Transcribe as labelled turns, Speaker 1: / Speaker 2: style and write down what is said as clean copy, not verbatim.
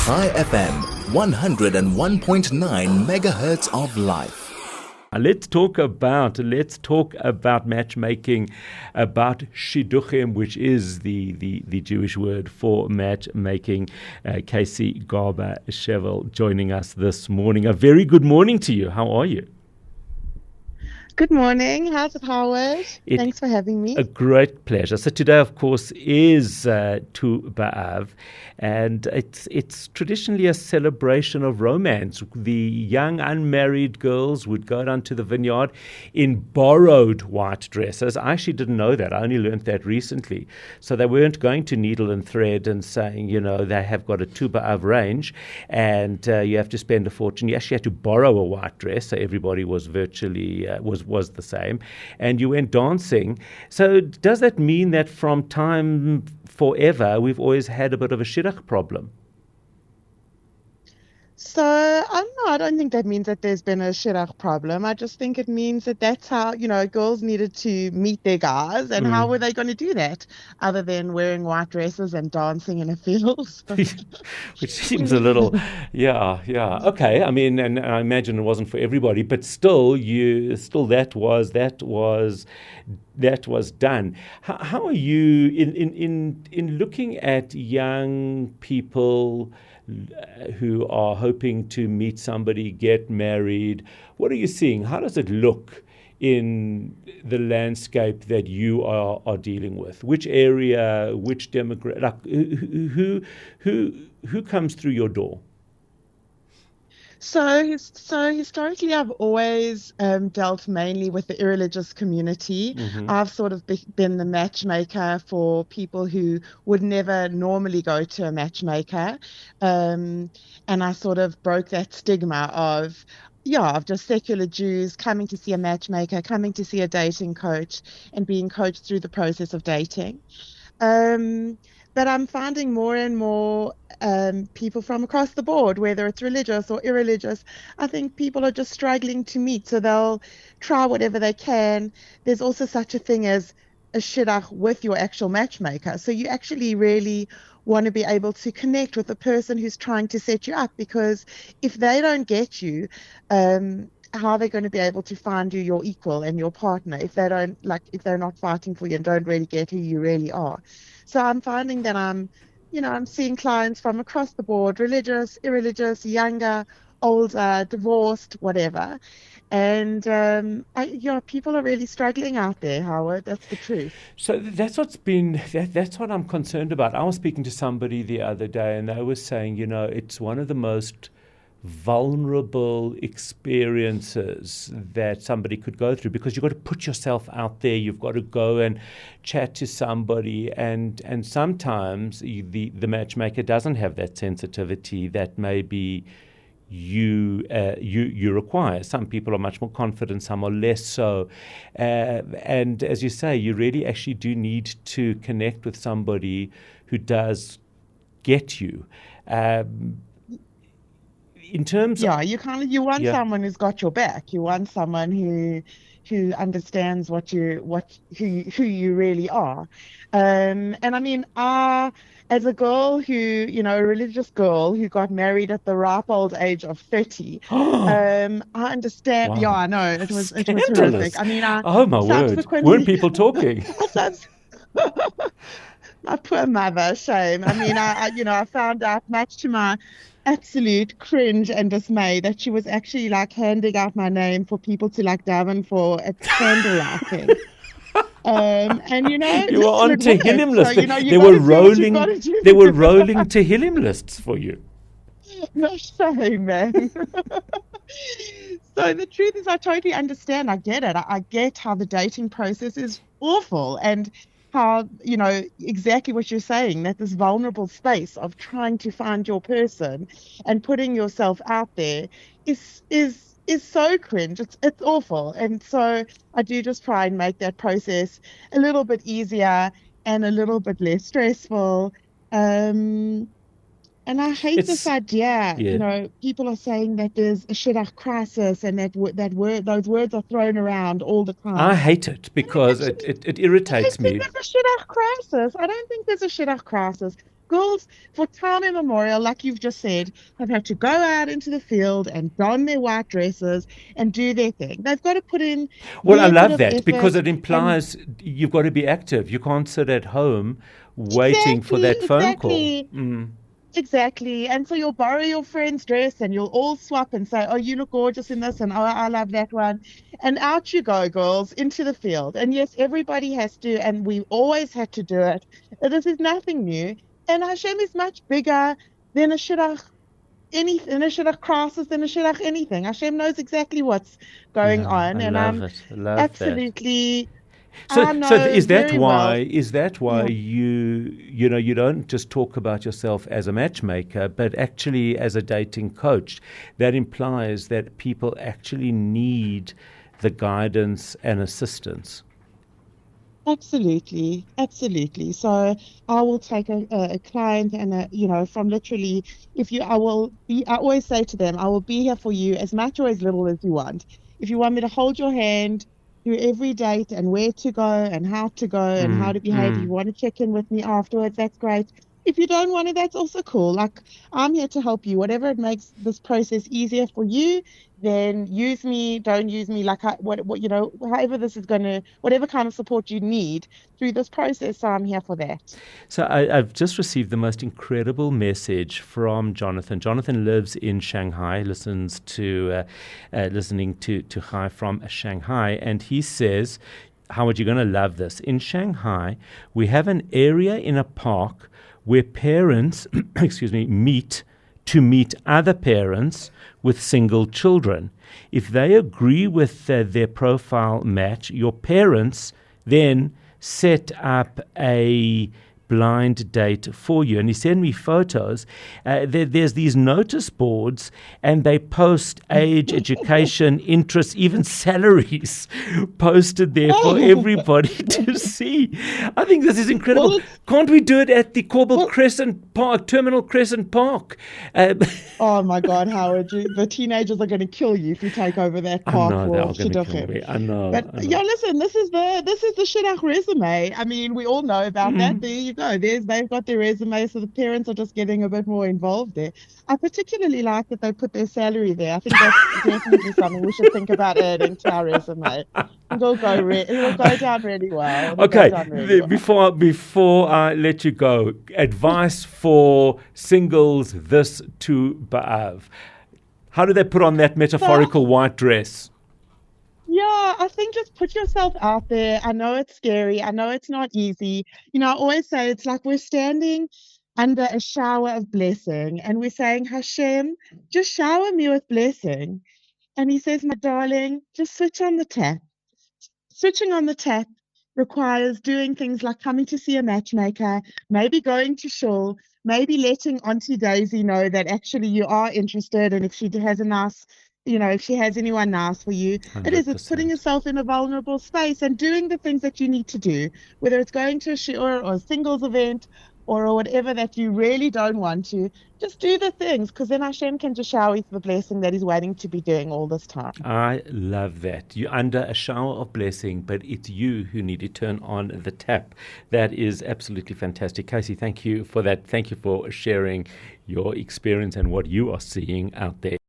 Speaker 1: High FM, 101.9 megahertz of life.
Speaker 2: Let's talk about matchmaking, about shidduchim, which is the Jewish word for matchmaking. Casey Garber Shevel joining us this morning. A very good morning to you. How are you?
Speaker 3: Good morning. How's it, Howard? Thanks for having me.
Speaker 2: A great pleasure. So today, of course, is Tu B'Av, and it's traditionally a celebration of romance. The young unmarried girls would go down to the vineyard in borrowed white dresses. I actually didn't know that. I only learned that recently. So they weren't going to needle and thread and saying, they have got a Tu B'Av range, and you have to spend a fortune. You actually had to borrow a white dress, so everybody was virtually was the same, and you went dancing. So does that mean that from time forever we've always had a bit of a shidduch problem?
Speaker 3: So I don't think that means that there's been a shidduch problem. I just think it means that that's how, girls needed to meet their guys, and how were they going to do that other than wearing white dresses and dancing in a field?
Speaker 2: Which seems a little, yeah. Okay, I mean, and I imagine it wasn't for everybody, but still that was done. How are you in looking at young people who are hoping to meet somebody, get married? What are you seeing? How does it look in the landscape that you are dealing with? Which area, which demographic, who comes through your door?
Speaker 3: So historically, I've always dealt mainly with the irreligious community. Mm-hmm. I've sort of been the matchmaker for people who would never normally go to a matchmaker. And I sort of broke that stigma of just secular Jews coming to see a matchmaker, coming to see a dating coach, and being coached through the process of dating. But I'm finding more and more people from across the board, whether it's religious or irreligious. I think people are just struggling to meet, so they'll try whatever they can. There's also such a thing as a shidduch with your actual matchmaker. So you actually really want to be able to connect with the person who's trying to set you up, because if they don't get you, how are they going to be able to find you your equal and your partner if they're not fighting for you and don't really get who you really are? So I'm finding that I'm seeing clients from across the board, religious, irreligious, younger, older, divorced, whatever. And people are really struggling out there, Howard. That's the truth.
Speaker 2: So that's what I'm concerned about. I was speaking to somebody the other day, and they were saying, it's one of the most vulnerable experiences that somebody could go through, because you've got to put yourself out there. You've got to go and chat to somebody, and sometimes the matchmaker doesn't have that sensitivity that maybe you require. Some people are much more confident, some are less so, and as you say, you really actually do need to connect with somebody who does get you. In terms of,
Speaker 3: you want someone who's got your back. You want someone who understands who you really are. And I mean, as a girl who, a religious girl who got married at the ripe old age of 30, I understand. Wow. Yeah, I know it was horrific. I mean,
Speaker 2: oh my word, weren't people talking?
Speaker 3: My poor mother, shame. I mean, I found out, much to my absolute cringe and dismay, that she was actually handing out my name for people to daven for at candle lighting. And
Speaker 2: you were on Tehillim lists. They were rolling Tehillim lists for you.
Speaker 3: No shame, man. So the truth is, I totally understand. I get it. I get how the dating process is awful, and how, exactly what you're saying, that this vulnerable space of trying to find your person and putting yourself out there is so cringe. It's awful. And so I do just try and make that process a little bit easier and a little bit less stressful. And I hate this idea, people are saying that there's a shidduch crisis, and those words are thrown around all the time.
Speaker 2: I hate it because it irritates me.
Speaker 3: There's a shidduch crisis. I don't think there's a shidduch crisis. girls, for time immemorial, like you've just said, have had to go out into the field and don their white dresses and do their thing. They've got to put in
Speaker 2: Well, I
Speaker 3: their bit
Speaker 2: love
Speaker 3: of
Speaker 2: that because
Speaker 3: effort.
Speaker 2: it
Speaker 3: And
Speaker 2: implies you've got to be active. You can't sit at home waiting for
Speaker 3: exactly,
Speaker 2: that phone call.
Speaker 3: exactly. Exactly. And so you'll borrow your friend's dress and you'll all swap and say, oh, you look gorgeous in this, and oh, I love that one. And out you go, girls, into the field. And yes, everybody has to, and we always had to do it. This is nothing new. And Hashem is much bigger than a shidduch, anything, a shidduch crisis, than a shidduch anything. Hashem knows exactly what's going
Speaker 2: Yeah,
Speaker 3: on.
Speaker 2: I
Speaker 3: And
Speaker 2: love it. I love that.
Speaker 3: absolutely,
Speaker 2: So,
Speaker 3: I
Speaker 2: so
Speaker 3: know
Speaker 2: is that
Speaker 3: very well.
Speaker 2: why? Is that why
Speaker 3: Yeah.
Speaker 2: you don't just talk about yourself as a matchmaker, but actually as a dating coach? That implies that people actually need the guidance and assistance.
Speaker 3: Absolutely, absolutely. So I will take a client and from literally, I always say to them, I will be here for you as much or as little as you want. If you want me to hold your hand through every date and where to go and how to go and how
Speaker 2: Mm,
Speaker 3: to behave, if you
Speaker 2: mm.
Speaker 3: want to check in with me afterwards, that's great. If you don't want it, that's also cool. Like, I'm here to help you. Whatever it makes this process easier for you, then use me, don't use me. Like, however this is going to, whatever kind of support you need through this process. So I'm here for that.
Speaker 2: So I've just received the most incredible message from Jonathan. Jonathan lives in Shanghai, listening to Chai from Shanghai, and he says, Howard, you're going to love this. In Shanghai, we have an area in a park where parents, meet to meet other parents with single children. If they agree with their profile match, your parents then set up a blind date for you. And he sent me photos. There's these notice boards, and they post age, education, interests, even salaries posted there for everybody to see. I think this is incredible.
Speaker 3: Well,
Speaker 2: Can't we do it at the Corbel
Speaker 3: well,
Speaker 2: Crescent Park, Terminal Crescent Park?
Speaker 3: oh my God, Howard, the teenagers are going to kill you if you take over that
Speaker 2: I
Speaker 3: park
Speaker 2: know they're
Speaker 3: for
Speaker 2: going to kill
Speaker 3: shidduchim.
Speaker 2: me. I know.
Speaker 3: But yeah, listen, this is the shidduch resume. I mean, we all know about that. There you go. They've got their resume, so the parents are just getting a bit more involved there. I particularly like that they put their salary there. I think that's definitely something we should think about adding to our resume. It'll go down really well. It'll go
Speaker 2: Okay,
Speaker 3: down really well.
Speaker 2: before I let you go, advice for singles this to Ba'av. How do they put on that
Speaker 3: So,
Speaker 2: metaphorical white dress?
Speaker 3: yeah, I think just put yourself out there. I know it's scary. I know it's not easy. I always say it's like we're standing under a shower of blessing and we're saying, Hashem, just shower me with blessing. And he says, my darling, just switch on the tap. Switching on the tap requires doing things like coming to see a matchmaker, maybe going to shul, maybe letting Auntie Daisy know that actually you are interested, and if she has a nice, if she has anyone nice for you, it's putting
Speaker 2: 100%.
Speaker 3: yourself in a vulnerable space and doing the things that you need to do, whether it's going to a shiur or a singles event or whatever that you really don't want to. Just do the things, because then Hashem can just shower you the blessing that he's waiting to be doing all this time.
Speaker 2: I love that. You're under a shower of blessing, but it's you who need to turn on the tap. That is absolutely fantastic. Casey, thank you for that. Thank you for sharing your experience and what you are seeing out there.